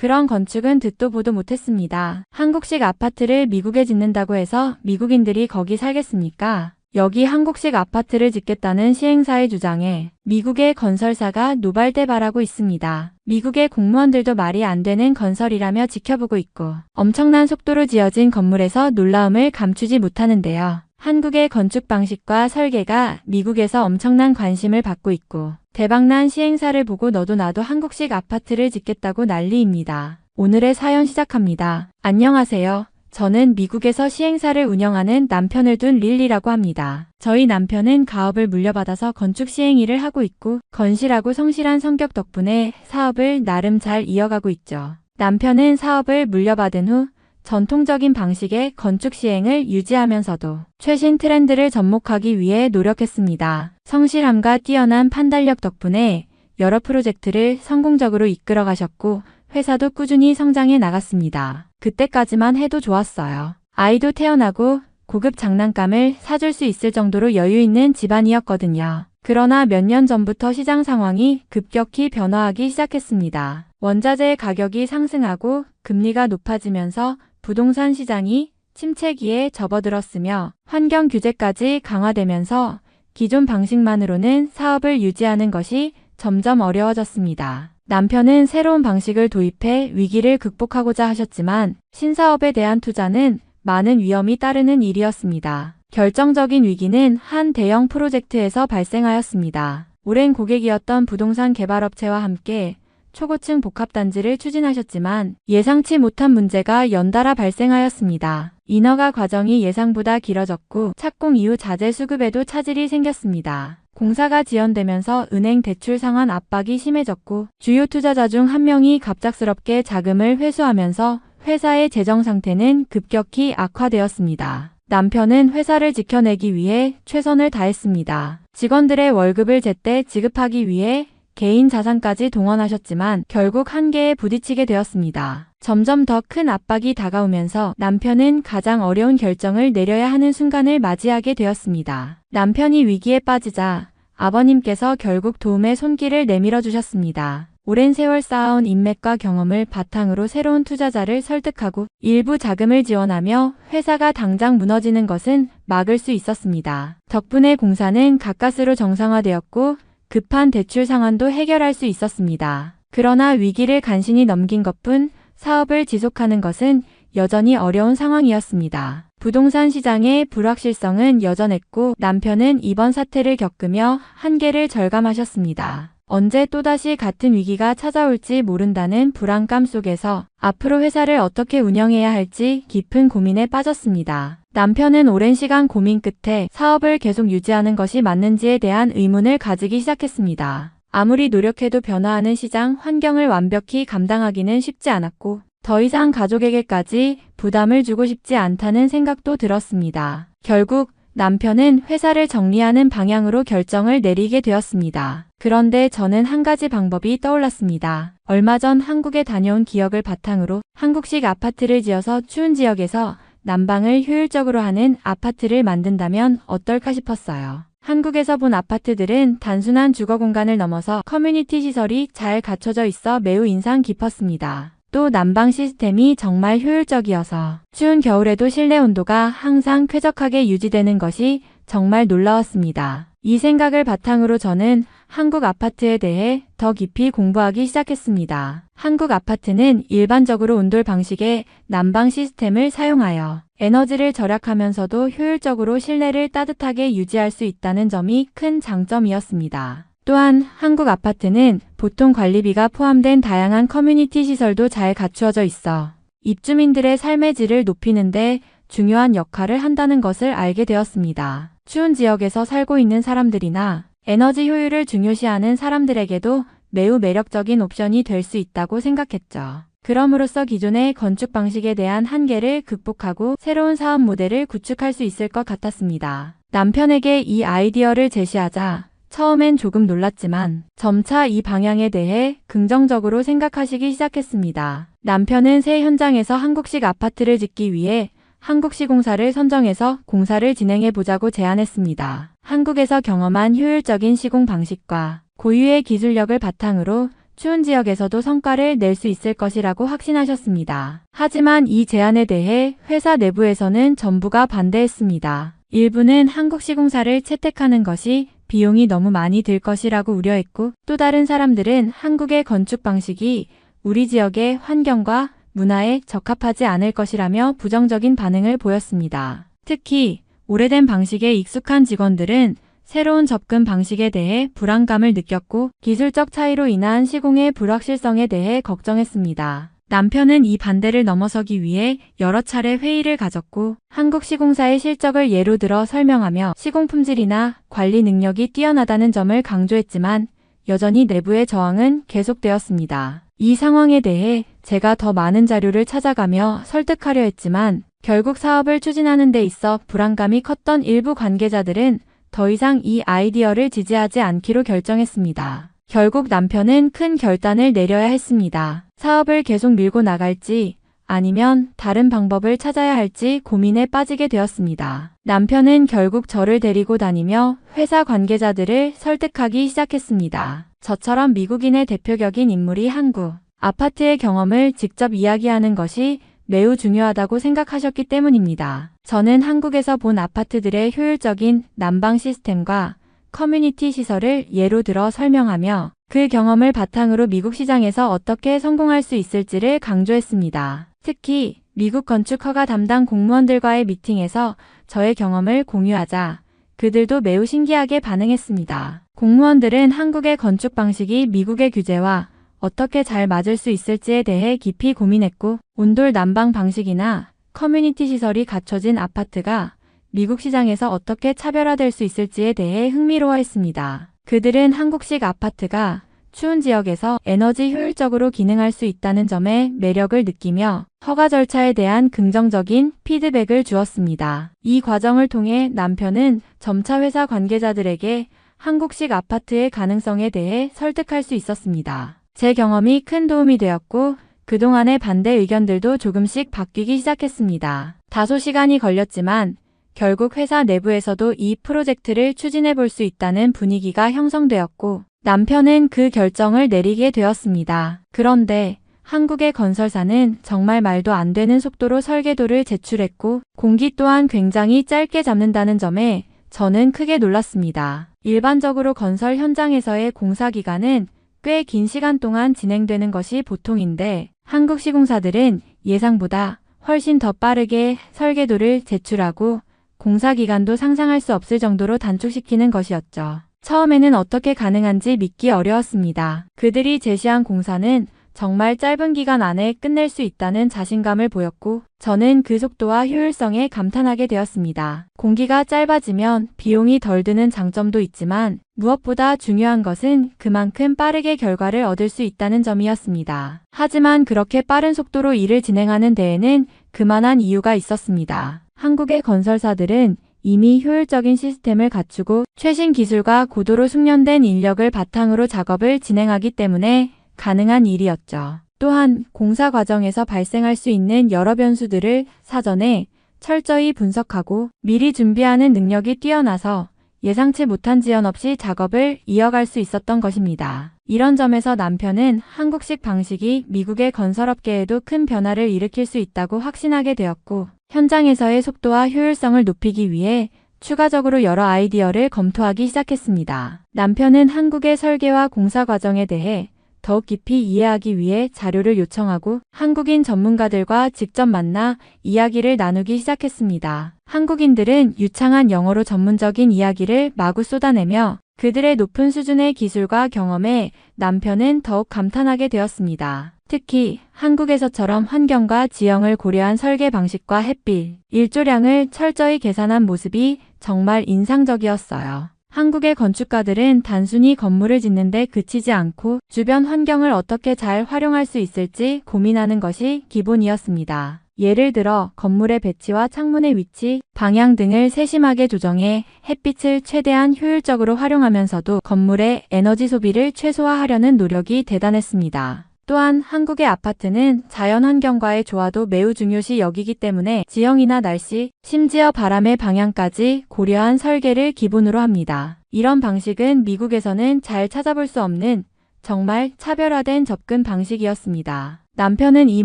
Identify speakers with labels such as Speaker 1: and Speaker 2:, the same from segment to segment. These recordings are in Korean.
Speaker 1: 그런 건축은 듣도 보도 못했습니다. 한국식 아파트를 미국에 짓는다고 해서 미국인들이 거기 살겠습니까? 여기 한국식 아파트를 짓겠다는 시행사의 주장에 미국의 건설사가 노발대발하고 있습니다. 미국의 공무원들도 말이 안 되는 건설이라며 지켜보고 있고 엄청난 속도로 지어진 건물에서 놀라움을 감추지 못하는데요. 한국의 건축 방식과 설계가 미국에서 엄청난 관심을 받고 있고 대박난 시행사를 보고 너도 나도 한국식 아파트를 짓겠다고 난리입니다. 오늘의 사연 시작합니다. 안녕하세요. 저는 미국에서 시행사를 운영하는 남편을 둔 릴리라고 합니다. 저희 남편은 가업을 물려받아서 건축 시행 일을 하고 있고 건실하고 성실한 성격 덕분에 사업을 나름 잘 이어가고 있죠. 남편은 사업을 물려받은 후 전통적인 방식의 건축 시행을 유지하면서도 최신 트렌드를 접목하기 위해 노력했습니다. 성실함과 뛰어난 판단력 덕분에 여러 프로젝트를 성공적으로 이끌어 가셨고 회사도 꾸준히 성장해 나갔습니다. 그때까지만 해도 좋았어요. 아이도 태어나고 고급 장난감을 사줄 수 있을 정도로 여유 있는 집안이었거든요. 그러나 몇 년 전부터 시장 상황이 급격히 변화하기 시작했습니다. 원자재 가격이 상승하고 금리가 높아지면서 부동산 시장이 침체기에 접어들었으며 환경 규제까지 강화되면서 기존 방식만으로는 사업을 유지하는 것이 점점 어려워졌습니다. 남편은 새로운 방식을 도입해 위기를 극복하고자 하셨지만 신사업에 대한 투자는 많은 위험이 따르는 일이었습니다. 결정적인 위기는 한 대형 프로젝트에서 발생하였습니다. 오랜 고객이었던 부동산 개발업체와 함께 초고층 복합단지를 추진하셨지만 예상치 못한 문제가 연달아 발생하였습니다. 인허가 과정이 예상보다 길어졌고 착공 이후 자재 수급에도 차질이 생겼습니다. 공사가 지연되면서 은행 대출 상환 압박이 심해졌고 주요 투자자 중 한 명이 갑작스럽게 자금을 회수하면서 회사의 재정 상태는 급격히 악화되었습니다. 남편은 회사를 지켜내기 위해 최선을 다했습니다. 직원들의 월급을 제때 지급하기 위해 개인 자산까지 동원하셨지만 결국 한계에 부딪히게 되었습니다. 점점 더 큰 압박이 다가오면서 남편은 가장 어려운 결정을 내려야 하는 순간을 맞이하게 되었습니다. 남편이 위기에 빠지자 아버님께서 결국 도움의 손길을 내밀어 주셨습니다. 오랜 세월 쌓아온 인맥과 경험을 바탕으로 새로운 투자자를 설득하고 일부 자금을 지원하며 회사가 당장 무너지는 것은 막을 수 있었습니다. 덕분에 공사는 가까스로 정상화되었고 급한 대출 상환도 해결할 수 있었습니다. 그러나 위기를 간신히 넘긴 것뿐 사업을 지속하는 것은 여전히 어려운 상황이었습니다. 부동산 시장의 불확실성은 여전했고 남편은 이번 사태를 겪으며 한계를 절감하셨습니다. 언제 또다시 같은 위기가 찾아올지 모른다는 불안감 속에서 앞으로 회사를 어떻게 운영해야 할지 깊은 고민에 빠졌습니다. 남편은 오랜 시간 고민 끝에 사업을 계속 유지하는 것이 맞는지에 대한 의문을 가지기 시작했습니다. 아무리 노력해도 변화하는 시장 환경을 완벽히 감당하기는 쉽지 않았고 더 이상 가족에게까지 부담을 주고 싶지 않다는 생각도 들었습니다. 결국 남편은 회사를 정리하는 방향으로 결정을 내리게 되었습니다. 그런데 저는 한 가지 방법이 떠올랐습니다. 얼마 전 한국에 다녀온 기억을 바탕으로 한국식 아파트를 지어서 추운 지역에서 난방을 효율적으로 하는 아파트를 만든다면 어떨까 싶었어요. 한국에서 본 아파트들은 단순한 주거 공간을 넘어서 커뮤니티 시설이 잘 갖춰져 있어 매우 인상 깊었습니다. 또 난방 시스템이 정말 효율적이어서 추운 겨울에도 실내 온도가 항상 쾌적하게 유지되는 것이 정말 놀라웠습니다. 이 생각을 바탕으로 저는 한국 아파트에 대해 더 깊이 공부하기 시작했습니다. 한국 아파트는 일반적으로 온돌 방식의 난방 시스템을 사용하여 에너지를 절약하면서도 효율적으로 실내를 따뜻하게 유지할 수 있다는 점이 큰 장점이었습니다. 또한 한국 아파트는 보통 관리비가 포함된 다양한 커뮤니티 시설도 잘 갖추어져 있어 입주민들의 삶의 질을 높이는 데 중요한 역할을 한다는 것을 알게 되었습니다. 추운 지역에서 살고 있는 사람들이나 에너지 효율을 중요시하는 사람들에게도 매우 매력적인 옵션이 될 수 있다고 생각했죠. 그럼으로써 기존의 건축 방식에 대한 한계를 극복하고 새로운 사업 모델을 구축할 수 있을 것 같았습니다. 남편에게 이 아이디어를 제시하자 처음엔 조금 놀랐지만 점차 이 방향에 대해 긍정적으로 생각하시기 시작했습니다. 남편은 새 현장에서 한국식 아파트를 짓기 위해 한국시 공사를 선정해서 공사를 진행해 보자고 제안했습니다. 한국에서 경험한 효율적인 시공 방식과 고유의 기술력을 바탕으로 추운 지역에서도 성과를 낼 수 있을 것이라고 확신하셨습니다. 하지만 이 제안에 대해 회사 내부에서는 전부가 반대했습니다. 일부는 한국시공사를 채택하는 것이 비용이 너무 많이 들 것이라고 우려했고, 또 다른 사람들은 한국의 건축 방식이 우리 지역의 환경과 문화에 적합하지 않을 것이라며 부정적인 반응을 보였습니다. 특히 오래된 방식에 익숙한 직원들은 새로운 접근 방식에 대해 불안감을 느꼈고, 기술적 차이로 인한 시공의 불확실성에 대해 걱정했습니다. 남편은 이 반대를 넘어서기 위해 여러 차례 회의를 가졌고, 한국시공사의 실적을 예로 들어 설명하며 시공 품질이나 관리 능력이 뛰어나다는 점을 강조했지만 여전히 내부의 저항은 계속되었습니다. 이 상황에 대해 제가 더 많은 자료를 찾아가며 설득하려 했지만 결국 사업을 추진하는 데 있어 불안감이 컸던 일부 관계자들은 더 이상 이 아이디어를 지지하지 않기로 결정했습니다. 결국 남편은 큰 결단을 내려야 했습니다. 사업을 계속 밀고 나갈지 아니면 다른 방법을 찾아야 할지 고민에 빠지게 되었습니다. 남편은 결국 저를 데리고 다니며 회사 관계자들을 설득하기 시작했습니다. 저처럼 미국인의 대표격인 인물이 한국 아파트의 경험을 직접 이야기하는 것이 매우 중요하다고 생각하셨기 때문입니다. 저는 한국에서 본 아파트들의 효율적인 난방 시스템과 커뮤니티 시설을 예로 들어 설명하며 그 경험을 바탕으로 미국 시장에서 어떻게 성공할 수 있을지를 강조했습니다. 특히 미국 건축 허가 담당 공무원들과의 미팅에서 저의 경험을 공유하자 그들도 매우 신기하게 반응했습니다. 공무원들은 한국의 건축 방식이 미국의 규제와 어떻게 잘 맞을 수 있을지에 대해 깊이 고민했고, 온돌 난방 방식이나 커뮤니티 시설이 갖춰진 아파트가 미국 시장에서 어떻게 차별화될 수 있을지에 대해 흥미로워했습니다. 그들은 한국식 아파트가 추운 지역에서 에너지 효율적으로 기능할 수 있다는 점에 매력을 느끼며 허가 절차에 대한 긍정적인 피드백을 주었습니다. 이 과정을 통해 남편은 점차 회사 관계자들에게 한국식 아파트의 가능성에 대해 설득할 수 있었습니다. 제 경험이 큰 도움이 되었고, 그동안의 반대 의견들도 조금씩 바뀌기 시작했습니다. 다소 시간이 걸렸지만 결국 회사 내부에서도 이 프로젝트를 추진해 볼 수 있다는 분위기가 형성되었고, 남편은 그 결정을 내리게 되었습니다. 그런데 한국의 건설사는 정말 말도 안 되는 속도로 설계도를 제출했고, 공기 또한 굉장히 짧게 잡는다는 점에 저는 크게 놀랐습니다. 일반적으로 건설 현장에서의 공사 기간은 꽤 긴 시간 동안 진행되는 것이 보통인데, 한국 시공사들은 예상보다 훨씬 더 빠르게 설계도를 제출하고 공사 기간도 상상할 수 없을 정도로 단축시키는 것이었죠. 처음에는 어떻게 가능한지 믿기 어려웠습니다. 그들이 제시한 공사는 정말 짧은 기간 안에 끝낼 수 있다는 자신감을 보였고, 저는 그 속도와 효율성에 감탄하게 되었습니다. 공기가 짧아지면 비용이 덜 드는 장점도 있지만 무엇보다 중요한 것은 그만큼 빠르게 결과를 얻을 수 있다는 점이었습니다. 하지만 그렇게 빠른 속도로 일을 진행하는 데에는 그만한 이유가 있었습니다. 한국의 건설사들은 이미 효율적인 시스템을 갖추고 최신 기술과 고도로 숙련된 인력을 바탕으로 작업을 진행하기 때문에 가능한 일이었죠. 또한 공사 과정에서 발생할 수 있는 여러 변수들을 사전에 철저히 분석하고 미리 준비하는 능력이 뛰어나서 예상치 못한 지연 없이 작업을 이어갈 수 있었던 것입니다. 이런 점에서 남편은 한국식 방식이 미국의 건설업계에도 큰 변화를 일으킬 수 있다고 확신하게 되었고, 현장에서의 속도와 효율성을 높이기 위해 추가적으로 여러 아이디어를 검토하기 시작했습니다. 남편은 한국의 설계와 공사 과정에 대해 더욱 깊이 이해하기 위해 자료를 요청하고 한국인 전문가들과 직접 만나 이야기를 나누기 시작했습니다. 한국인들은 유창한 영어로 전문적인 이야기를 마구 쏟아내며 그들의 높은 수준의 기술과 경험에 남편은 더욱 감탄하게 되었습니다. 특히 한국에서처럼 환경과 지형을 고려한 설계 방식과 햇빛, 일조량을 철저히 계산한 모습이 정말 인상적이었어요. 한국의 건축가들은 단순히 건물을 짓는 데 그치지 않고 주변 환경을 어떻게 잘 활용할 수 있을지 고민하는 것이 기본이었습니다. 예를 들어 건물의 배치와 창문의 위치, 방향 등을 세심하게 조정해 햇빛을 최대한 효율적으로 활용하면서도 건물의 에너지 소비를 최소화하려는 노력이 대단했습니다. 또한 한국의 아파트는 자연 환경과의 조화도 매우 중요시 여기기 때문에 지형이나 날씨, 심지어 바람의 방향까지 고려한 설계를 기본으로 합니다. 이런 방식은 미국에서는 잘 찾아볼 수 없는 정말 차별화된 접근 방식이었습니다. 남편은 이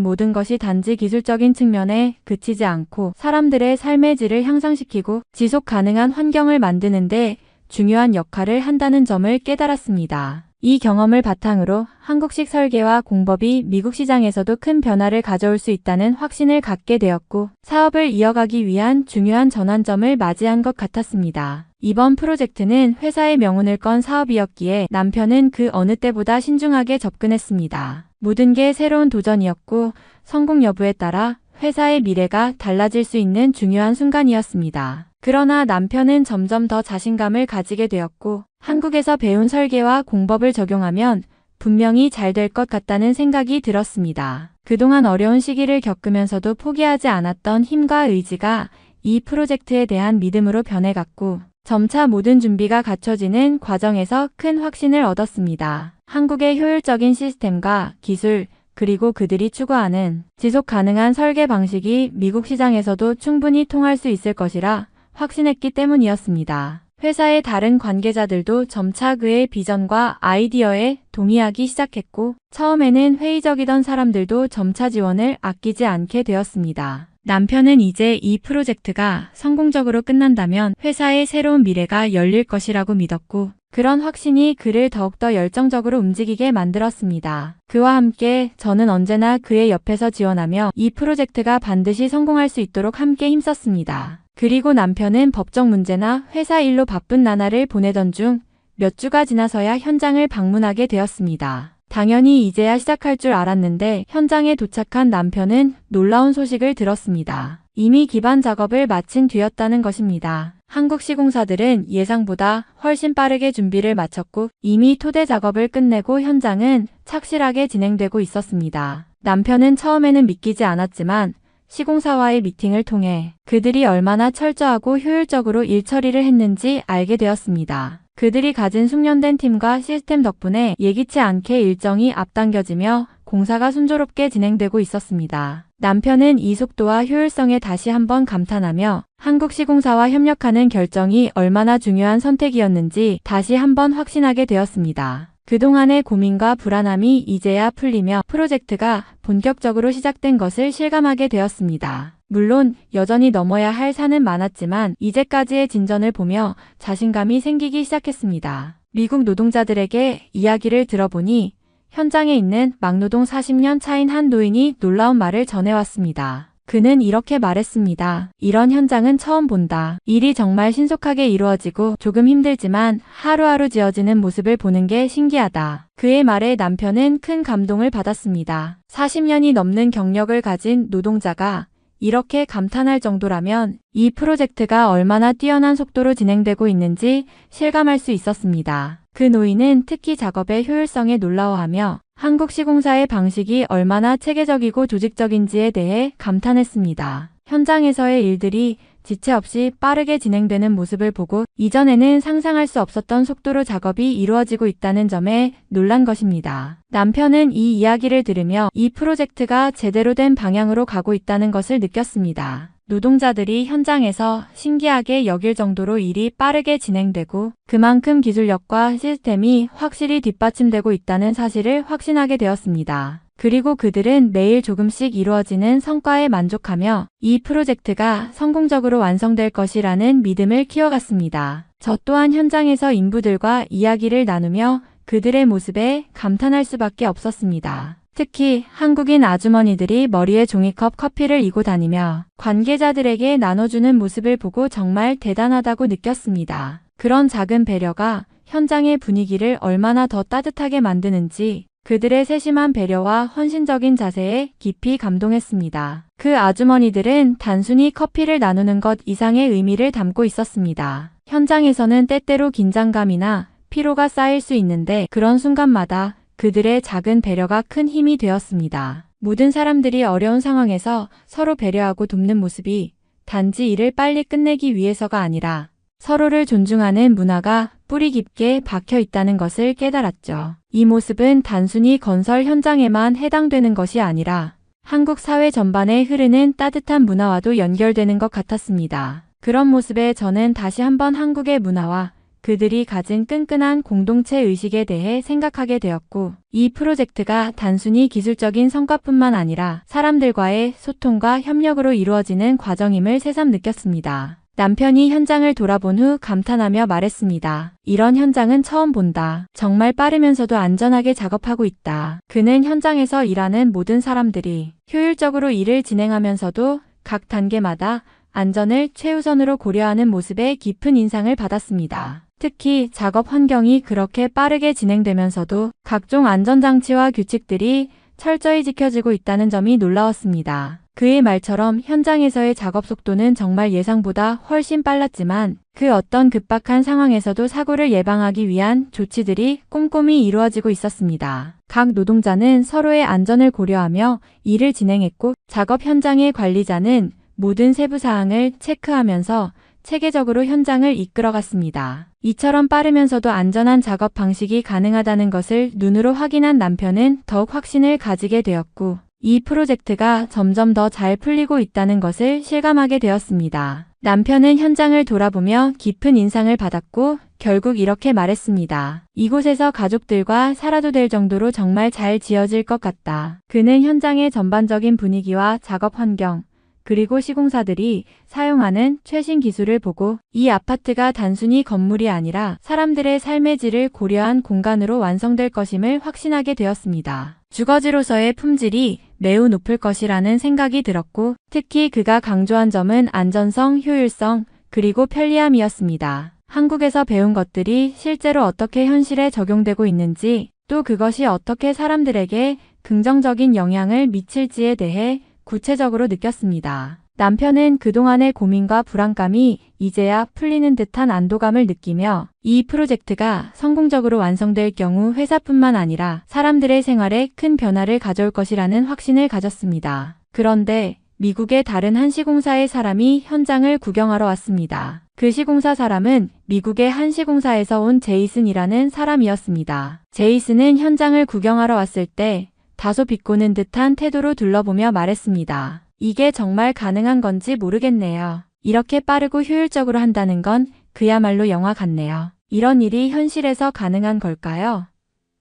Speaker 1: 모든 것이 단지 기술적인 측면에 그치지 않고 사람들의 삶의 질을 향상시키고 지속 가능한 환경을 만드는데 중요한 역할을 한다는 점을 깨달았습니다. 이 경험을 바탕으로 한국식 설계와 공법이 미국 시장에서도 큰 변화를 가져올 수 있다는 확신을 갖게 되었고 사업을 이어가기 위한 중요한 전환점을 맞이한 것 같았습니다. 이번 프로젝트는 회사의 명운을 건 사업이었기에 남편은 그 어느 때보다 신중하게 접근했습니다. 모든 게 새로운 도전이었고 성공 여부에 따라 회사의 미래가 달라질 수 있는 중요한 순간이었습니다. 그러나 남편은 점점 더 자신감을 가지게 되었고 한국에서 배운 설계와 공법을 적용하면 분명히 잘 될 것 같다는 생각이 들었습니다. 그동안 어려운 시기를 겪으면서도 포기하지 않았던 힘과 의지가 이 프로젝트에 대한 믿음으로 변해갔고 점차 모든 준비가 갖춰지는 과정에서 큰 확신을 얻었습니다. 한국의 효율적인 시스템과 기술, 그리고 그들이 추구하는 지속 가능한 설계 방식이 미국 시장에서도 충분히 통할 수 있을 것이라 확신했기 때문이었습니다. 회사의 다른 관계자들도 점차 그의 비전과 아이디어에 동의하기 시작했고 처음에는 회의적이던 사람들도 점차 지원을 아끼지 않게 되었습니다. 남편은 이제 이 프로젝트가 성공적으로 끝난다면 회사의 새로운 미래가 열릴 것이라고 믿었고 그런 확신이 그를 더욱더 열정적으로 움직이게 만들었습니다. 그와 함께 저는 언제나 그의 옆에서 지원하며 이 프로젝트가 반드시 성공할 수 있도록 함께 힘썼습니다. 그리고 남편은 법적 문제나 회사 일로 바쁜 나날을 보내던 중 몇 주가 지나서야 현장을 방문하게 되었습니다. 당연히 이제야 시작할 줄 알았는데 현장에 도착한 남편은 놀라운 소식을 들었습니다. 이미 기반 작업을 마친 뒤였다는 것입니다. 한국 시공사들은 예상보다 훨씬 빠르게 준비를 마쳤고 이미 토대 작업을 끝내고 현장은 착실하게 진행되고 있었습니다. 남편은 처음에는 믿기지 않았지만 시공사와의 미팅을 통해 그들이 얼마나 철저하고 효율적으로 일 처리를 했는지 알게 되었습니다. 그들이 가진 숙련된 팀과 시스템 덕분에 예기치 않게 일정이 앞당겨지며 공사가 순조롭게 진행되고 있었습니다. 남편은 이 속도와 효율성에 다시 한번 감탄하며 한국 시공사와 협력하는 결정이 얼마나 중요한 선택이었는지 다시 한번 확신하게 되었습니다. 그동안의 고민과 불안함이 이제야 풀리며 프로젝트가 본격적으로 시작된 것을 실감하게 되었습니다. 물론 여전히 넘어야 할 산은 많았지만 이제까지의 진전을 보며 자신감이 생기기 시작했습니다. 미국 노동자들에게 이야기를 들어보니 현장에 있는 막노동 40년 차인 한 노인이 놀라운 말을 전해왔습니다. 그는 이렇게 말했습니다. 이런 현장은 처음 본다. 일이 정말 신속하게 이루어지고 조금 힘들지만 하루하루 지어지는 모습을 보는 게 신기하다. 그의 말에 남편은 큰 감동을 받았습니다. 40년이 넘는 경력을 가진 노동자가 이렇게 감탄할 정도라면 이 프로젝트가 얼마나 뛰어난 속도로 진행되고 있는지 실감할 수 있었습니다. 그 노인은 특히 작업의 효율성에 놀라워하며 한국 시공사의 방식이 얼마나 체계적이고 조직적인지에 대해 감탄했습니다. 현장에서의 일들이 지체 없이 빠르게 진행되는 모습을 보고 이전에는 상상할 수 없었던 속도로 작업이 이루어지고 있다는 점에 놀란 것입니다. 남편은 이 이야기를 들으며 이 프로젝트가 제대로 된 방향으로 가고 있다는 것을 느꼈습니다. 노동자들이 현장에서 신기하게 여길 정도로 일이 빠르게 진행되고 그만큼 기술력과 시스템이 확실히 뒷받침되고 있다는 사실을 확신하게 되었습니다. 그리고 그들은 매일 조금씩 이루어지는 성과에 만족하며 이 프로젝트가 성공적으로 완성될 것이라는 믿음을 키워갔습니다. 저 또한 현장에서 인부들과 이야기를 나누며 그들의 모습에 감탄할 수밖에 없었습니다. 특히 한국인 아주머니들이 머리에 종이컵 커피를 이고 다니며 관계자들에게 나눠주는 모습을 보고 정말 대단하다고 느꼈습니다. 그런 작은 배려가 현장의 분위기를 얼마나 더 따뜻하게 만드는지 그들의 세심한 배려와 헌신적인 자세에 깊이 감동했습니다. 그 아주머니들은 단순히 커피를 나누는 것 이상의 의미를 담고 있었습니다. 현장에서는 때때로 긴장감이나 피로가 쌓일 수 있는데 그런 순간마다 그들의 작은 배려가 큰 힘이 되었습니다. 모든 사람들이 어려운 상황에서 서로 배려하고 돕는 모습이 단지 일을 빨리 끝내기 위해서가 아니라 서로를 존중하는 문화가 뿌리 깊게 박혀 있다는 것을 깨달았죠. 이 모습은 단순히 건설 현장에만 해당되는 것이 아니라 한국 사회 전반에 흐르는 따뜻한 문화와도 연결되는 것 같았습니다. 그런 모습에 저는 다시 한번 한국의 문화와 그들이 가진 끈끈한 공동체 의식에 대해 생각하게 되었고, 이 프로젝트가 단순히 기술적인 성과뿐만 아니라 사람들과의 소통과 협력으로 이루어지는 과정임을 새삼 느꼈습니다. 남편이 현장을 돌아본 후 감탄하며 말했습니다. 이런 현장은 처음 본다. 정말 빠르면서도 안전하게 작업하고 있다. 그는 현장에서 일하는 모든 사람들이 효율적으로 일을 진행하면서도 각 단계마다 안전을 최우선으로 고려하는 모습에 깊은 인상을 받았습니다. 특히 작업 환경이 그렇게 빠르게 진행되면서도 각종 안전장치와 규칙들이 철저히 지켜지고 있다는 점이 놀라웠습니다. 그의 말처럼 현장에서의 작업 속도는 정말 예상보다 훨씬 빨랐지만 그 어떤 급박한 상황에서도 사고를 예방하기 위한 조치들이 꼼꼼히 이루어지고 있었습니다. 각 노동자는 서로의 안전을 고려하며 일을 진행했고, 작업 현장의 관리자는 모든 세부 사항을 체크하면서 체계적으로 현장을 이끌어갔습니다. 이처럼 빠르면서도 안전한 작업 방식이 가능하다는 것을 눈으로 확인한 남편은 더욱 확신을 가지게 되었고, 이 프로젝트가 점점 더 잘 풀리고 있다는 것을 실감하게 되었습니다. 남편은 현장을 돌아보며 깊은 인상을 받았고, 결국 이렇게 말했습니다. 이곳에서 가족들과 살아도 될 정도로 정말 잘 지어질 것 같다. 그는 현장의 전반적인 분위기와 작업 환경, 그리고 시공사들이 사용하는 최신 기술을 보고 이 아파트가 단순히 건물이 아니라 사람들의 삶의 질을 고려한 공간으로 완성될 것임을 확신하게 되었습니다. 주거지로서의 품질이 매우 높을 것이라는 생각이 들었고, 특히 그가 강조한 점은 안전성, 효율성, 그리고 편리함이었습니다. 한국에서 배운 것들이 실제로 어떻게 현실에 적용되고 있는지, 또 그것이 어떻게 사람들에게 긍정적인 영향을 미칠지에 대해 구체적으로 느꼈습니다. 남편은 그동안의 고민과 불안감이 이제야 풀리는 듯한 안도감을 느끼며 이 프로젝트가 성공적으로 완성될 경우 회사뿐만 아니라 사람들의 생활에 큰 변화를 가져올 것이라는 확신을 가졌습니다. 그런데 미국의 다른 한 시공사의 사람이 현장을 구경하러 왔습니다. 그 시공사 사람은 미국의 한 시공사에서 온 제이슨이라는 사람이었습니다. 제이슨은 현장을 구경하러 왔을 때 다소 비꼬는 듯한 태도로 둘러보며 말했습니다. 이게 정말 가능한 건지 모르겠네요. 이렇게 빠르고 효율적으로 한다는 건 그야말로 영화 같네요. 이런 일이 현실에서 가능한 걸까요?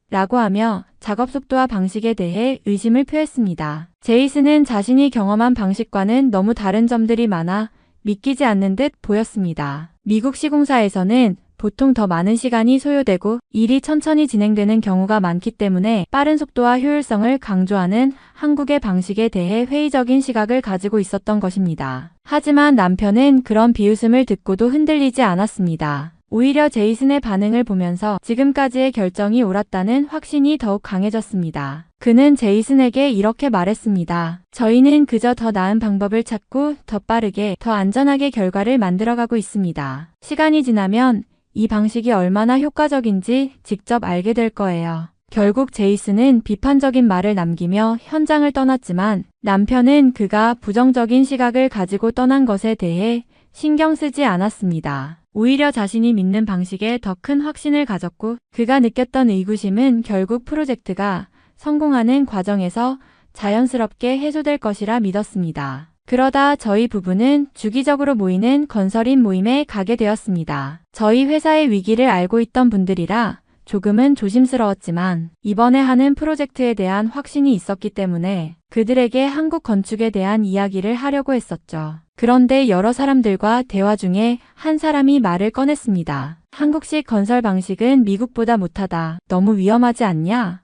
Speaker 1: 라고 하며 작업 속도와 방식에 대해 의심을 표했습니다. 제이슨은 자신이 경험한 방식과는 너무 다른 점들이 많아 믿기지 않는 듯 보였습니다. 미국 시공사에서는 보통 더 많은 시간이 소요되고 일이 천천히 진행되는 경우가 많기 때문에 빠른 속도와 효율성을 강조하는 한국의 방식에 대해 회의적인 시각을 가지고 있었던 것입니다. 하지만 남편은 그런 비웃음을 듣고도 흔들리지 않았습니다. 오히려 제이슨의 반응을 보면서 지금까지의 결정이 옳았다는 확신이 더욱 강해졌습니다. 그는 제이슨에게 이렇게 말했습니다. 저희는 그저 더 나은 방법을 찾고 더 빠르게, 더 안전하게 결과를 만들어가고 있습니다. 시간이 지나면 이 방식이 얼마나 효과적인지 직접 알게 될 거예요. 결국 제이슨은 비판적인 말을 남기며 현장을 떠났지만 남편은 그가 부정적인 시각을 가지고 떠난 것에 대해 신경 쓰지 않았습니다. 오히려 자신이 믿는 방식에 더 큰 확신을 가졌고, 그가 느꼈던 의구심은 결국 프로젝트가 성공하는 과정에서 자연스럽게 해소될 것이라 믿었습니다. 그러다 저희 부부는 주기적으로 모이는 건설인 모임에 가게 되었습니다. 저희 회사의 위기를 알고 있던 분들이라 조금은 조심스러웠지만 이번에 하는 프로젝트에 대한 확신이 있었기 때문에 그들에게 한국 건축에 대한 이야기를 하려고 했었죠. 그런데 여러 사람들과 대화 중에 한 사람이 말을 꺼냈습니다. 한국식 건설 방식은 미국보다 못하다. 너무 위험하지 않냐?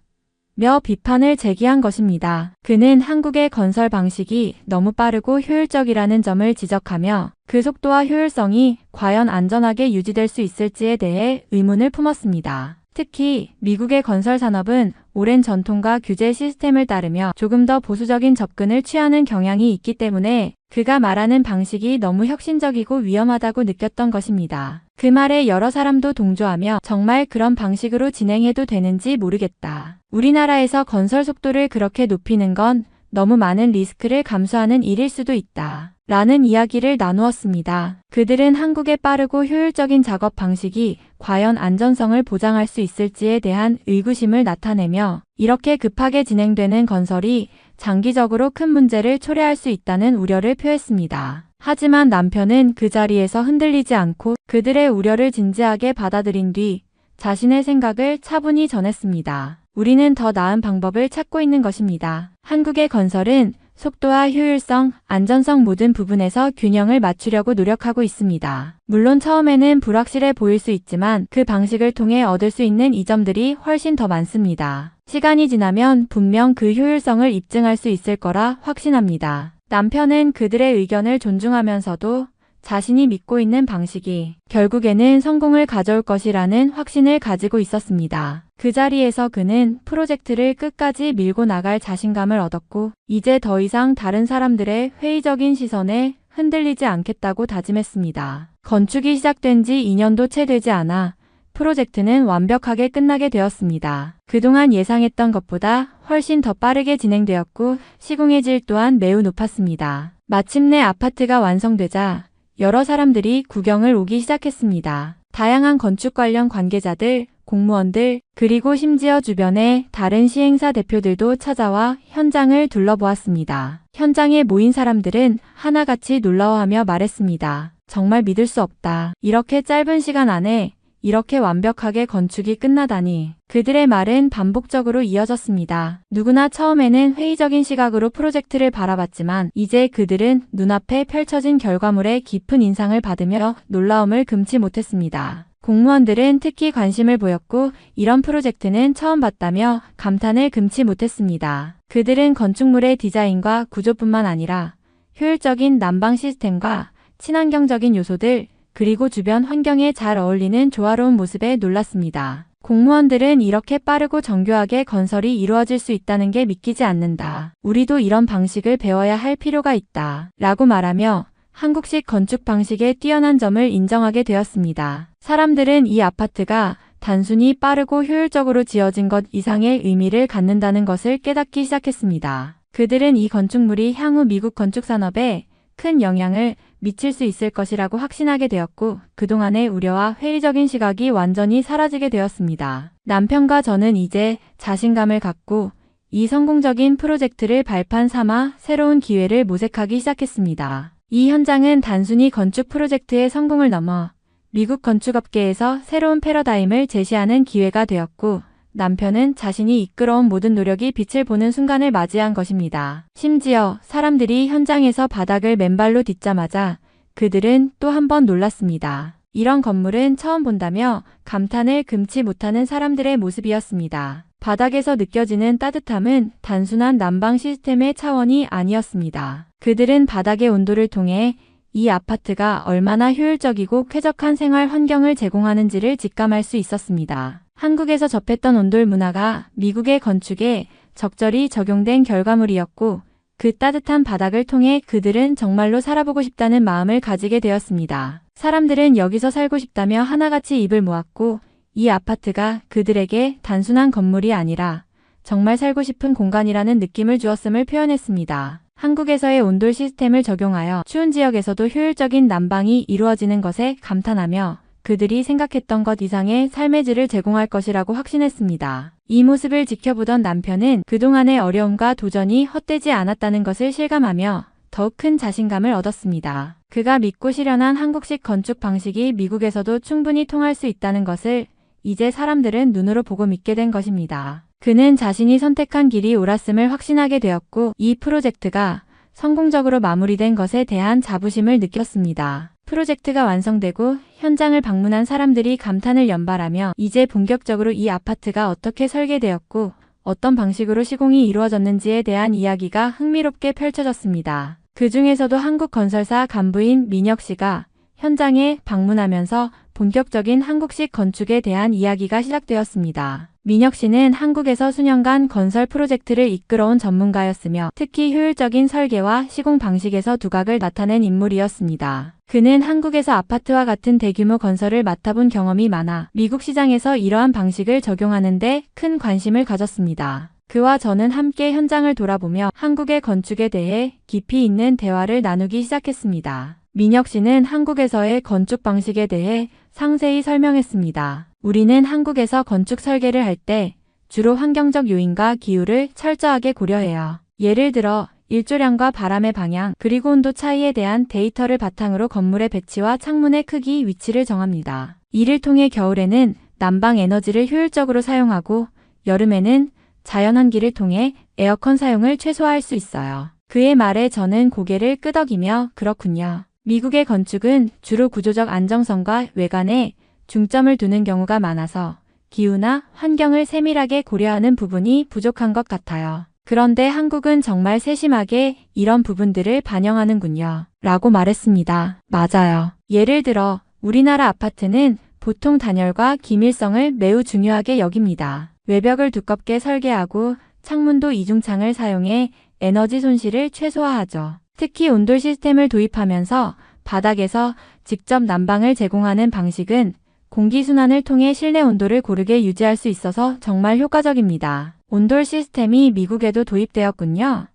Speaker 1: 며 비판을 제기한 것입니다. 그는 한국의 건설 방식이 너무 빠르고 효율적이라는 점을 지적하며 그 속도와 효율성이 과연 안전하게 유지될 수 있을지에 대해 의문을 품었습니다. 특히 미국의 건설 산업은 오랜 전통과 규제 시스템을 따르며 조금 더 보수적인 접근을 취하는 경향이 있기 때문에 그가 말하는 방식이 너무 혁신적이고 위험하다고 느꼈던 것입니다. 그 말에 여러 사람도 동조하며 정말 그런 방식으로 진행해도 되는지 모르겠다. 우리나라에서 건설 속도를 그렇게 높이는 건 너무 많은 리스크를 감수하는 일일 수도 있다. 라는 이야기를 나누었습니다. 그들은 한국의 빠르고 효율적인 작업 방식이 과연 안전성을 보장할 수 있을지에 대한 의구심을 나타내며 이렇게 급하게 진행되는 건설이 장기적으로 큰 문제를 초래할 수 있다는 우려를 표했습니다. 하지만 남편은 그 자리에서 흔들리지 않고 그들의 우려를 진지하게 받아들인 뒤 자신의 생각을 차분히 전했습니다. 우리는 더 나은 방법을 찾고 있는 것입니다. 한국의 건설은 속도와 효율성, 안전성 모든 부분에서 균형을 맞추려고 노력하고 있습니다. 물론 처음에는 불확실해 보일 수 있지만 그 방식을 통해 얻을 수 있는 이점들이 훨씬 더 많습니다. 시간이 지나면 분명 그 효율성을 입증할 수 있을 거라 확신합니다. 남편은 그들의 의견을 존중하면서도 자신이 믿고 있는 방식이 결국에는 성공을 가져올 것이라는 확신을 가지고 있었습니다. 그 자리에서 그는 프로젝트를 끝까지 밀고 나갈 자신감을 얻었고 이제 더 이상 다른 사람들의 회의적인 시선에 흔들리지 않겠다고 다짐했습니다. 건축이 시작된 지 2년도 채 되지 않아 프로젝트는 완벽하게 끝나게 되었습니다. 그동안 예상했던 것보다 훨씬 더 빠르게 진행되었고 시공의 질 또한 매우 높았습니다. 마침내 아파트가 완성되자 여러 사람들이 구경을 오기 시작했습니다. 다양한 건축 관련 관계자들, 공무원들, 그리고 심지어 주변의 다른 시행사 대표들도 찾아와 현장을 둘러보았습니다. 현장에 모인 사람들은 하나같이 놀라워하며 말했습니다. 정말 믿을 수 없다. 이렇게 짧은 시간 안에 이렇게 완벽하게 건축이 끝나다니. 그들의 말은 반복적으로 이어졌습니다. 누구나 처음에는 회의적인 시각으로 프로젝트를 바라봤지만 이제 그들은 눈앞에 펼쳐진 결과물에 깊은 인상을 받으며 놀라움을 금치 못했습니다. 공무원들은 특히 관심을 보였고 이런 프로젝트는 처음 봤다며 감탄을 금치 못했습니다. 그들은 건축물의 디자인과 구조뿐만 아니라 효율적인 난방 시스템과 친환경적인 요소들, 그리고 주변 환경에 잘 어울리는 조화로운 모습에 놀랐습니다. 공무원들은 이렇게 빠르고 정교하게 건설이 이루어질 수 있다는 게 믿기지 않는다. 우리도 이런 방식을 배워야 할 필요가 있다. 라고 말하며 한국식 건축 방식의 뛰어난 점을 인정하게 되었습니다. 사람들은 이 아파트가 단순히 빠르고 효율적으로 지어진 것 이상의 의미를 갖는다는 것을 깨닫기 시작했습니다. 그들은 이 건축물이 향후 미국 건축 산업에 큰 영향을 미칠 수 있을 것이라고 확신하게 되었고 그동안의 우려와 회의적인 시각이 완전히 사라지게 되었습니다. 남편과 저는 이제 자신감을 갖고 이 성공적인 프로젝트를 발판 삼아 새로운 기회를 모색하기 시작했습니다. 이 현장은 단순히 건축 프로젝트의 성공을 넘어 미국 건축업계에서 새로운 패러다임을 제시하는 기회가 되었고 남편은 자신이 이끌어온 모든 노력이 빛을 보는 순간을 맞이한 것입니다. 심지어 사람들이 현장에서 바닥을 맨발로 딛자마자 그들은 또 한 번 놀랐습니다. 이런 건물은 처음 본다며 감탄을 금치 못하는 사람들의 모습이었습니다. 바닥에서 느껴지는 따뜻함은 단순한 난방 시스템의 차원이 아니었습니다. 그들은 바닥의 온도를 통해 이 아파트가 얼마나 효율적이고 쾌적한 생활 환경을 제공하는지를 직감할 수 있었습니다. 한국에서 접했던 온돌 문화가 미국의 건축에 적절히 적용된 결과물이었고 그 따뜻한 바닥을 통해 그들은 정말로 살아보고 싶다는 마음을 가지게 되었습니다. 사람들은 여기서 살고 싶다며 하나같이 입을 모았고 이 아파트가 그들에게 단순한 건물이 아니라 정말 살고 싶은 공간이라는 느낌을 주었음을 표현했습니다. 한국에서의 온돌 시스템을 적용하여 추운 지역에서도 효율적인 난방이 이루어지는 것에 감탄하며 그들이 생각했던 것 이상의 삶의 질을 제공할 것이라고 확신했습니다. 이 모습을 지켜보던 남편은 그동안의 어려움과 도전이 헛되지 않았다는 것을 실감하며 더욱 큰 자신감을 얻었습니다. 그가 믿고 실현한 한국식 건축 방식이 미국에서도 충분히 통할 수 있다는 것을 이제 사람들은 눈으로 보고 믿게 된 것입니다. 그는 자신이 선택한 길이 옳았음을 확신하게 되었고 이 프로젝트가 성공적으로 마무리된 것에 대한 자부심을 느꼈습니다. 프로젝트가 완성되고 현장을 방문한 사람들이 감탄을 연발하며 이제 본격적으로 이 아파트가 어떻게 설계되었고 어떤 방식으로 시공이 이루어졌는지에 대한 이야기가 흥미롭게 펼쳐졌습니다. 그 중에서도 한국 건설사 간부인 민혁 씨가 현장에 방문하면서 본격적인 한국식 건축에 대한 이야기가 시작되었습니다. 민혁 씨는 한국에서 수년간 건설 프로젝트를 이끌어온 전문가였으며 특히 효율적인 설계와 시공 방식에서 두각을 나타낸 인물이었습니다. 그는 한국에서 아파트와 같은 대규모 건설을 맡아본 경험이 많아 미국 시장에서 이러한 방식을 적용하는 데 큰 관심을 가졌습니다. 그와 저는 함께 현장을 돌아보며 한국의 건축에 대해 깊이 있는 대화를 나누기 시작했습니다. 민혁 씨는 한국에서의 건축 방식에 대해 상세히 설명했습니다. 우리는 한국에서 건축 설계를 할 때 주로 환경적 요인과 기후를 철저하게 고려해요. 예를 들어 일조량과 바람의 방향, 그리고 온도 차이에 대한 데이터를 바탕으로 건물의 배치와 창문의 크기, 위치를 정합니다. 이를 통해 겨울에는 난방 에너지를 효율적으로 사용하고 여름에는 자연환기를 통해 에어컨 사용을 최소화할 수 있어요. 그의 말에 저는 고개를 끄덕이며 그렇군요. 미국의 건축은 주로 구조적 안정성과 외관에 중점을 두는 경우가 많아서 기후나 환경을 세밀하게 고려하는 부분이 부족한 것 같아요. 그런데 한국은 정말 세심하게 이런 부분들을 반영하는군요. 라고 말했습니다. 맞아요. 예를 들어 우리나라 아파트는 보통 단열과 기밀성을 매우 중요하게 여깁니다. 외벽을 두껍게 설계하고 창문도 이중창을 사용해 에너지 손실을 최소화하죠. 특히 온돌 시스템을 도입하면서 바닥에서 직접 난방을 제공하는 방식은 공기순환을 통해 실내 온도를 고르게 유지할 수 있어서 정말 효과적입니다. 온돌 시스템이 미국에도 도입되었군요.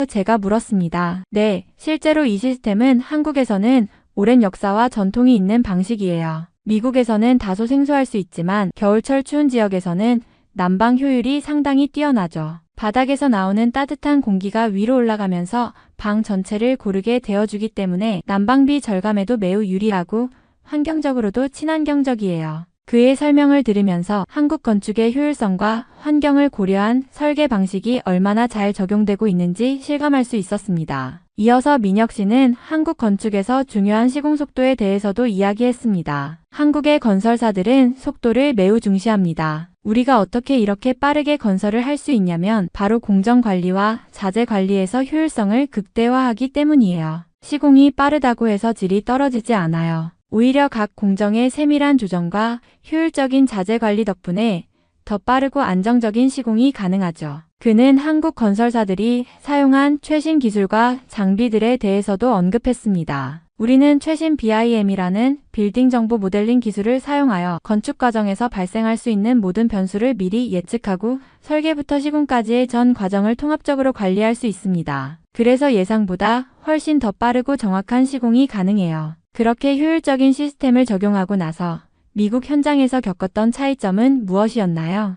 Speaker 1: 제가 물었습니다. 네, 실제로 이 시스템은 한국에서는 오랜 역사와 전통이 있는 방식이에요. 미국에서는 다소 생소할 수 있지만 겨울철 추운 지역에서는 난방 효율이 상당히 뛰어나죠. 바닥에서 나오는 따뜻한 공기가 위로 올라가면서 방 전체를 고르게 데워주기 때문에 난방비 절감에도 매우 유리하고 환경적으로도 친환경적이에요. 그의 설명을 들으면서 한국 건축의 효율성과 환경을 고려한 설계 방식이 얼마나 잘 적용되고 있는지 실감할 수 있었습니다. 이어서 민혁 씨는 한국 건축에서 중요한 시공 속도에 대해서도 이야기했습니다. 한국의 건설사들은 속도를 매우 중시합니다. 우리가 어떻게 이렇게 빠르게 건설을 할 수 있냐면 바로 공정관리와 자재관리에서 효율성을 극대화하기 때문이에요. 시공이 빠르다고 해서 질이 떨어지지 않아요. 오히려 각 공정의 세밀한 조정과 효율적인 자재관리 덕분에 더 빠르고 안정적인 시공이 가능하죠. 그는 한국 건설사들이 사용한 최신 기술과 장비들에 대해서도 언급했습니다. 우리는 최신 BIM이라는 빌딩 정보 모델링 기술을 사용하여 건축 과정에서 발생할 수 있는 모든 변수를 미리 예측하고 설계부터 시공까지의 전 과정을 통합적으로 관리할 수 있습니다. 그래서 예상보다 훨씬 더 빠르고 정확한 시공이 가능해요. 그렇게 효율적인 시스템을 적용하고 나서 미국 현장에서 겪었던 차이점은 무엇이었나요?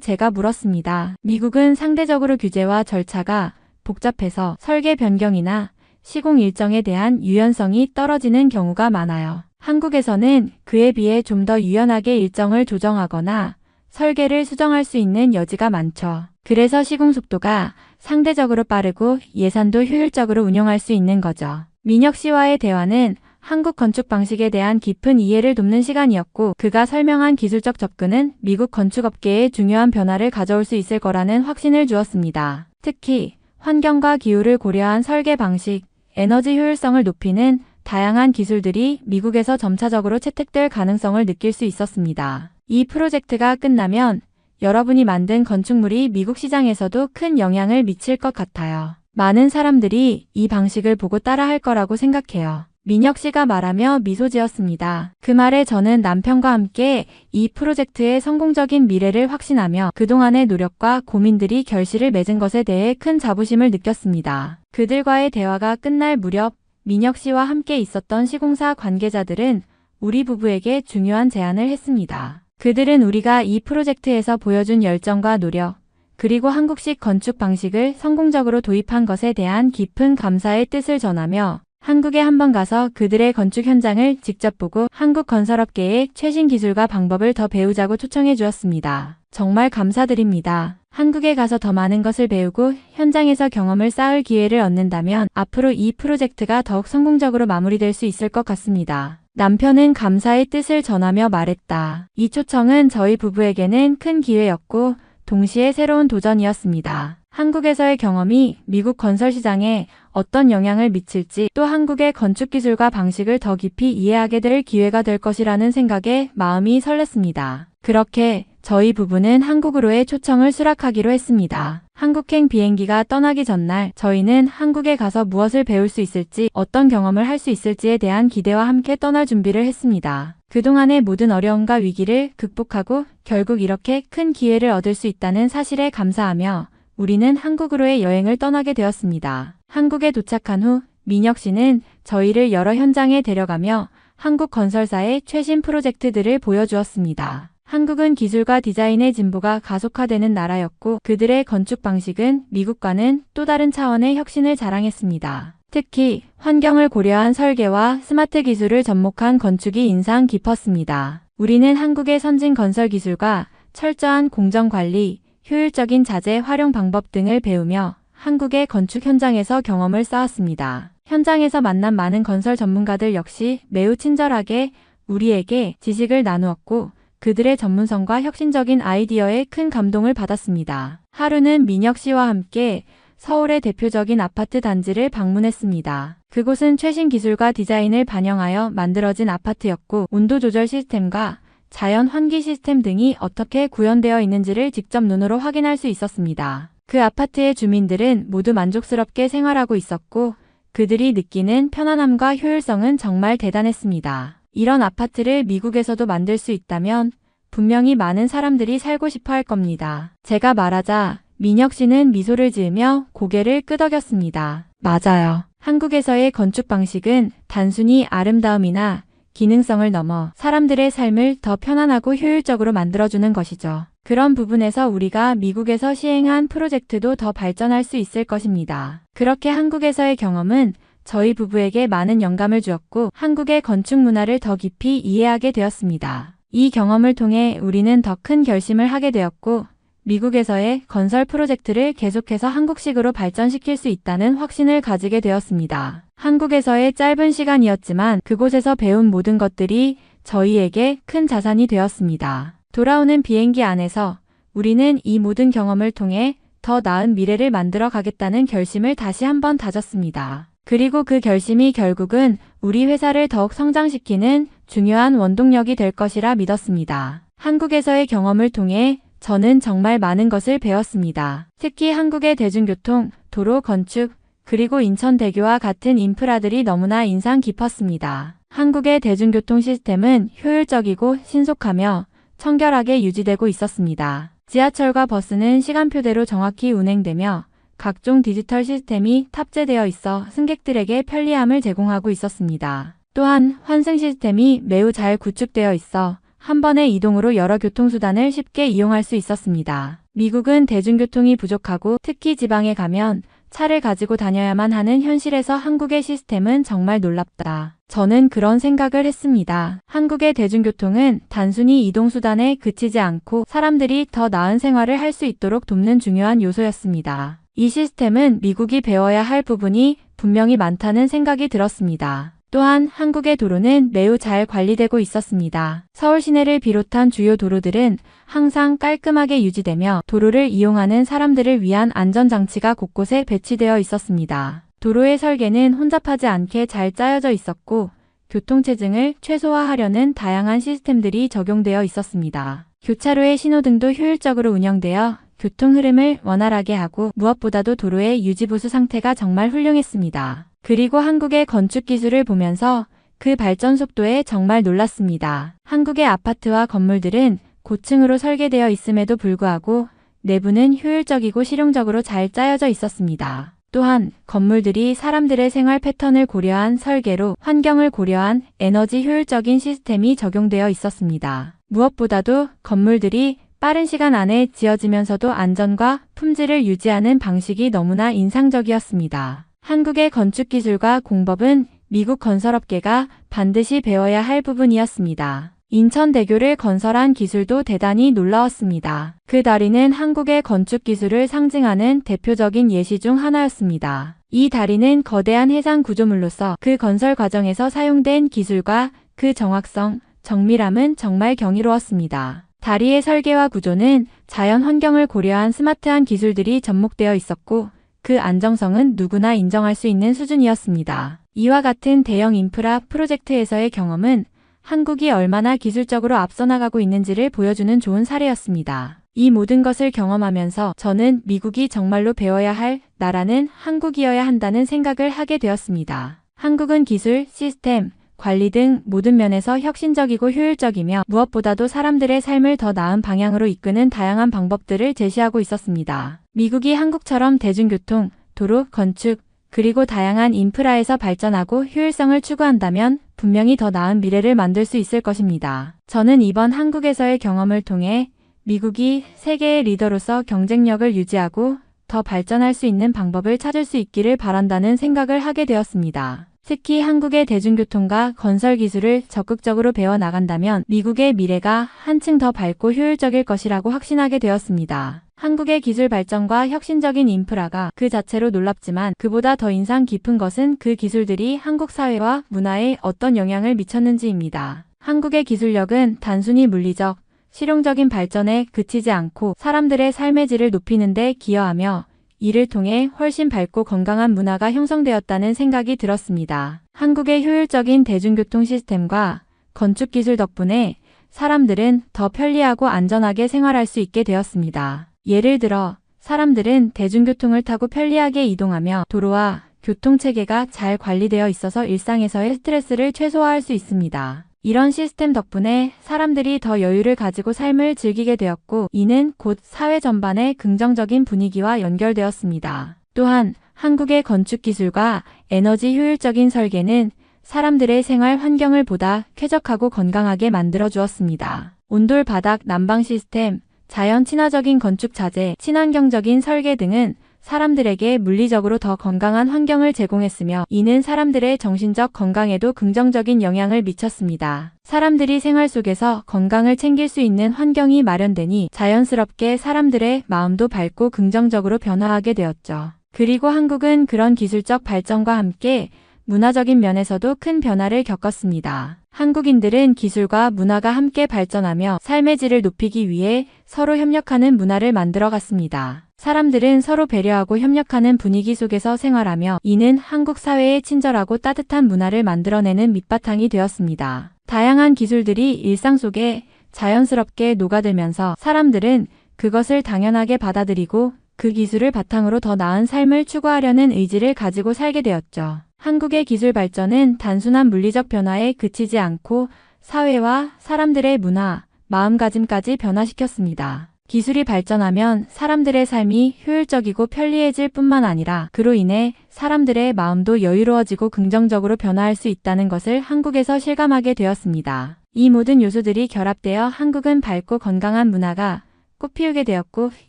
Speaker 1: 제가 물었습니다. 미국은 상대적으로 규제와 절차가 복잡해서 설계 변경이나 시공 일정에 대한 유연성이 떨어지는 경우가 많아요. 한국에서는 그에 비해 좀 더 유연하게 일정을 조정하거나 설계를 수정할 수 있는 여지가 많죠. 그래서 시공 속도가 상대적으로 빠르고 예산도 효율적으로 운용할 수 있는 거죠. 민혁 씨와의 대화는 한국 건축 방식에 대한 깊은 이해를 돕는 시간이었고 그가 설명한 기술적 접근은 미국 건축업계에 중요한 변화를 가져올 수 있을 거라는 확신을 주었습니다. 특히 환경과 기후를 고려한 설계 방식, 에너지 효율성을 높이는 다양한 기술들이 미국에서 점차적으로 채택될 가능성을 느낄 수 있었습니다. 이 프로젝트가 끝나면 여러분이 만든 건축물이 미국 시장에서도 큰 영향을 미칠 것 같아요. 많은 사람들이 이 방식을 보고 따라할 거라고 생각해요. 민혁 씨가 말하며 미소 지었습니다. 그 말에 저는 남편과 함께 이 프로젝트의 성공적인 미래를 확신하며 그동안의 노력과 고민들이 결실을 맺은 것에 대해 큰 자부심을 느꼈습니다. 그들과의 대화가 끝날 무렵 민혁 씨와 함께 있었던 시공사 관계자들은 우리 부부에게 중요한 제안을 했습니다. 그들은 우리가 이 프로젝트에서 보여준 열정과 노력, 그리고 한국식 건축 방식을 성공적으로 도입한 것에 대한 깊은 감사의 뜻을 전하며 한국에 한번 가서 그들의 건축 현장을 직접 보고 한국 건설업계의 최신 기술과 방법을 더 배우자고 초청해 주었습니다. 정말 감사드립니다. 한국에 가서 더 많은 것을 배우고 현장에서 경험을 쌓을 기회를 얻는다면 앞으로 이 프로젝트가 더욱 성공적으로 마무리될 수 있을 것 같습니다. 남편은 감사의 뜻을 전하며 말했다. 이 초청은 저희 부부에게는 큰 기회였고 동시에 새로운 도전이었습니다. 한국에서의 경험이 미국 건설 시장에 어떤 영향을 미칠지 또 한국의 건축 기술과 방식을 더 깊이 이해하게 될 기회가 될 것이라는 생각에 마음이 설렜습니다. 그렇게 저희 부부는 한국으로의 초청을 수락하기로 했습니다. 한국행 비행기가 떠나기 전날 저희는 한국에 가서 무엇을 배울 수 있을지 어떤 경험을 할 수 있을지에 대한 기대와 함께 떠날 준비를 했습니다. 그동안의 모든 어려움과 위기를 극복하고 결국 이렇게 큰 기회를 얻을 수 있다는 사실에 감사하며 우리는 한국으로의 여행을 떠나게 되었습니다. 한국에 도착한 후 민혁 씨는 저희를 여러 현장에 데려가며 한국 건설사의 최신 프로젝트들을 보여주었습니다. 한국은 기술과 디자인의 진보가 가속화되는 나라였고 그들의 건축 방식은 미국과는 또 다른 차원의 혁신을 자랑했습니다. 특히 환경을 고려한 설계와 스마트 기술을 접목한 건축이 인상 깊었습니다. 우리는 한국의 선진 건설 기술과 철저한 공정 관리, 효율적인 자재 활용 방법 등을 배우며 한국의 건축 현장에서 경험을 쌓았습니다. 현장에서 만난 많은 건설 전문가들 역시 매우 친절하게 우리에게 지식을 나누었고 그들의 전문성과 혁신적인 아이디어에 큰 감동을 받았습니다. 하루는 민혁 씨와 함께 서울의 대표적인 아파트 단지를 방문했습니다. 그곳은 최신 기술과 디자인을 반영하여 만들어진 아파트였고 온도 조절 시스템과 자연 환기 시스템 등이 어떻게 구현되어 있는지를 직접 눈으로 확인할 수 있었습니다. 그 아파트의 주민들은 모두 만족스럽게 생활하고 있었고 그들이 느끼는 편안함과 효율성은 정말 대단했습니다. 이런 아파트를 미국에서도 만들 수 있다면 분명히 많은 사람들이 살고 싶어 할 겁니다. 제가 말하자 민혁 씨는 미소를 지으며 고개를 끄덕였습니다. 맞아요. 한국에서의 건축 방식은 단순히 아름다움이나 기능성을 넘어 사람들의 삶을 더 편안하고 효율적으로 만들어주는 것이죠. 그런 부분에서 우리가 미국에서 시행한 프로젝트도 더 발전할 수 있을 것입니다. 그렇게 한국에서의 경험은 저희 부부에게 많은 영감을 주었고 한국의 건축 문화를 더 깊이 이해하게 되었습니다. 이 경험을 통해 우리는 더 큰 결심을 하게 되었고 미국에서의 건설 프로젝트를 계속해서 한국식으로 발전시킬 수 있다는 확신을 가지게 되었습니다. 한국에서의 짧은 시간이었지만 그곳에서 배운 모든 것들이 저희에게 큰 자산이 되었습니다. 돌아오는 비행기 안에서 우리는 이 모든 경험을 통해 더 나은 미래를 만들어 가겠다는 결심을 다시 한번 다졌습니다. 그리고 그 결심이 결국은 우리 회사를 더욱 성장시키는 중요한 원동력이 될 것이라 믿었습니다. 한국에서의 경험을 통해 저는 정말 많은 것을 배웠습니다. 특히 한국의 대중교통, 도로 건축, 그리고 인천대교와 같은 인프라들이 너무나 인상 깊었습니다. 한국의 대중교통 시스템은 효율적이고 신속하며 청결하게 유지되고 있었습니다. 지하철과 버스는 시간표대로 정확히 운행되며 각종 디지털 시스템이 탑재되어 있어 승객들에게 편리함을 제공하고 있었습니다. 또한 환승 시스템이 매우 잘 구축되어 있어 한 번의 이동으로 여러 교통수단을 쉽게 이용할 수 있었습니다. 미국은 대중교통이 부족하고 특히 지방에 가면 차를 가지고 다녀야만 하는 현실에서 한국의 시스템은 정말 놀랍다. 저는 그런 생각을 했습니다. 한국의 대중교통은 단순히 이동수단에 그치지 않고 사람들이 더 나은 생활을 할 수 있도록 돕는 중요한 요소였습니다. 이 시스템은 미국이 배워야 할 부분이 분명히 많다는 생각이 들었습니다. 또한 한국의 도로는 매우 잘 관리되고 있었습니다. 서울 시내를 비롯한 주요 도로들은 항상 깔끔하게 유지되며 도로를 이용하는 사람들을 위한 안전장치가 곳곳에 배치되어 있었습니다. 도로의 설계는 혼잡하지 않게 잘 짜여져 있었고 교통체증을 최소화하려는 다양한 시스템들이 적용되어 있었습니다. 교차로의 신호등도 효율적으로 운영되어 교통 흐름을 원활하게 하고 무엇보다도 도로의 유지보수 상태가 정말 훌륭했습니다. 그리고 한국의 건축 기술을 보면서 그 발전 속도에 정말 놀랐습니다. 한국의 아파트와 건물들은 고층으로 설계되어 있음에도 불구하고 내부는 효율적이고 실용적으로 잘 짜여져 있었습니다. 또한 건물들이 사람들의 생활 패턴을 고려한 설계로 환경을 고려한 에너지 효율적인 시스템이 적용되어 있었습니다. 무엇보다도 건물들이 빠른 시간 안에 지어지면서도 안전과 품질을 유지하는 방식이 너무나 인상적이었습니다. 한국의 건축 기술과 공법은 미국 건설업계가 반드시 배워야 할 부분이었습니다. 인천대교를 건설한 기술도 대단히 놀라웠습니다. 그 다리는 한국의 건축 기술을 상징하는 대표적인 예시 중 하나였습니다. 이 다리는 거대한 해상 구조물로서 그 건설 과정에서 사용된 기술과 그 정확성, 정밀함은 정말 경이로웠습니다. 다리의 설계와 구조는 자연 환경을 고려한 스마트한 기술들이 접목되어 있었고 그 안정성은 누구나 인정할 수 있는 수준이었습니다. 이와 같은 대형 인프라 프로젝트에서의 경험은 한국이 얼마나 기술적으로 앞서 나가고 있는지를 보여주는 좋은 사례였습니다. 이 모든 것을 경험하면서 저는 미국이 정말로 배워야 할 나라는 한국이어야 한다는 생각을 하게 되었습니다. 한국은 기술, 시스템, 관리 등 모든 면에서 혁신적이고 효율적이며 무엇보다도 사람들의 삶을 더 나은 방향으로 이끄는 다양한 방법들을 제시하고 있었습니다. 미국이 한국처럼 대중교통, 도로, 건축, 그리고 다양한 인프라에서 발전하고 효율성을 추구한다면 분명히 더 나은 미래를 만들 수 있을 것입니다. 저는 이번 한국에서의 경험을 통해 미국이 세계의 리더로서 경쟁력을 유지하고 더 발전할 수 있는 방법을 찾을 수 있기를 바란다는 생각을 하게 되었습니다. 특히 한국의 대중교통과 건설 기술을 적극적으로 배워나간다면 미국의 미래가 한층 더 밝고 효율적일 것이라고 확신하게 되었습니다. 한국의 기술 발전과 혁신적인 인프라가 그 자체로 놀랍지만 그보다 더 인상 깊은 것은 그 기술들이 한국 사회와 문화에 어떤 영향을 미쳤는지입니다. 한국의 기술력은 단순히 물리적, 실용적인 발전에 그치지 않고 사람들의 삶의 질을 높이는 데 기여하며 이를 통해 훨씬 밝고 건강한 문화가 형성되었다는 생각이 들었습니다. 한국의 효율적인 대중교통 시스템과 건축 기술 덕분에 사람들은 더 편리하고 안전하게 생활할 수 있게 되었습니다. 예를 들어 사람들은 대중교통을 타고 편리하게 이동하며 도로와 교통체계가 잘 관리되어 있어서 일상에서의 스트레스를 최소화할 수 있습니다. 이런 시스템 덕분에 사람들이 더 여유를 가지고 삶을 즐기게 되었고 이는 곧 사회 전반의 긍정적인 분위기와 연결되었습니다. 또한 한국의 건축 기술과 에너지 효율적인 설계는 사람들의 생활 환경을 보다 쾌적하고 건강하게 만들어 주었습니다. 온돌 바닥 난방 시스템, 자연 친화적인 건축 자재, 친환경적인 설계 등은 사람들에게 물리적으로 더 건강한 환경을 제공했으며 이는 사람들의 정신적 건강에도 긍정적인 영향을 미쳤습니다. 사람들이 생활 속에서 건강을 챙길 수 있는 환경이 마련되니 자연스럽게 사람들의 마음도 밝고 긍정적으로 변화하게 되었죠. 그리고 한국은 그런 기술적 발전과 함께 문화적인 면에서도 큰 변화를 겪었습니다. 한국인들은 기술과 문화가 함께 발전하며 삶의 질을 높이기 위해 서로 협력하는 문화를 만들어갔습니다. 사람들은 서로 배려하고 협력하는 분위기 속에서 생활하며 이는 한국 사회의 친절하고 따뜻한 문화를 만들어내는 밑바탕이 되었습니다. 다양한 기술들이 일상 속에 자연스럽게 녹아들면서 사람들은 그것을 당연하게 받아들이고 그 기술을 바탕으로 더 나은 삶을 추구하려는 의지를 가지고 살게 되었죠. 한국의 기술 발전은 단순한 물리적 변화에 그치지 않고 사회와 사람들의 문화, 마음가짐까지 변화시켰습니다. 기술이 발전하면 사람들의 삶이 효율적이고 편리해질 뿐만 아니라 그로 인해 사람들의 마음도 여유로워지고 긍정적으로 변화할 수 있다는 것을 한국에서 실감하게 되었습니다. 이 모든 요소들이 결합되어 한국은 밝고 건강한 문화가 꽃피우게 되었고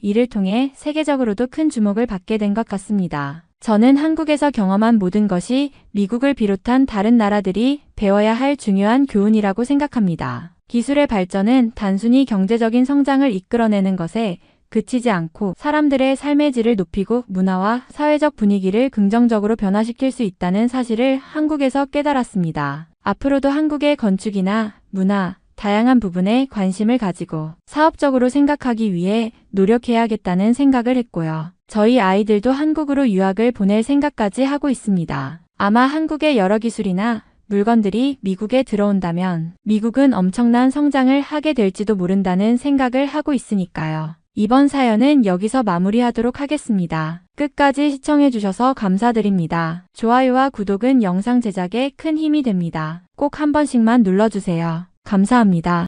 Speaker 1: 이를 통해 세계적으로도 큰 주목을 받게 된 것 같습니다. 저는 한국에서 경험한 모든 것이 미국을 비롯한 다른 나라들이 배워야 할 중요한 교훈이라고 생각합니다. 기술의 발전은 단순히 경제적인 성장을 이끌어내는 것에 그치지 않고 사람들의 삶의 질을 높이고 문화와 사회적 분위기를 긍정적으로 변화시킬 수 있다는 사실을 한국에서 깨달았습니다. 앞으로도 한국의 건축이나 문화, 다양한 부분에 관심을 가지고 사업적으로 생각하기 위해 노력해야겠다는 생각을 했고요. 저희 아이들도 한국으로 유학을 보낼 생각까지 하고 있습니다. 아마 한국의 여러 기술이나 물건들이 미국에 들어온다면 미국은 엄청난 성장을 하게 될지도 모른다는 생각을 하고 있으니까요. 이번 사연은 여기서 마무리하도록 하겠습니다. 끝까지 시청해주셔서 감사드립니다. 좋아요와 구독은 영상 제작에 큰 힘이 됩니다. 꼭 한 번씩만 눌러주세요. 감사합니다.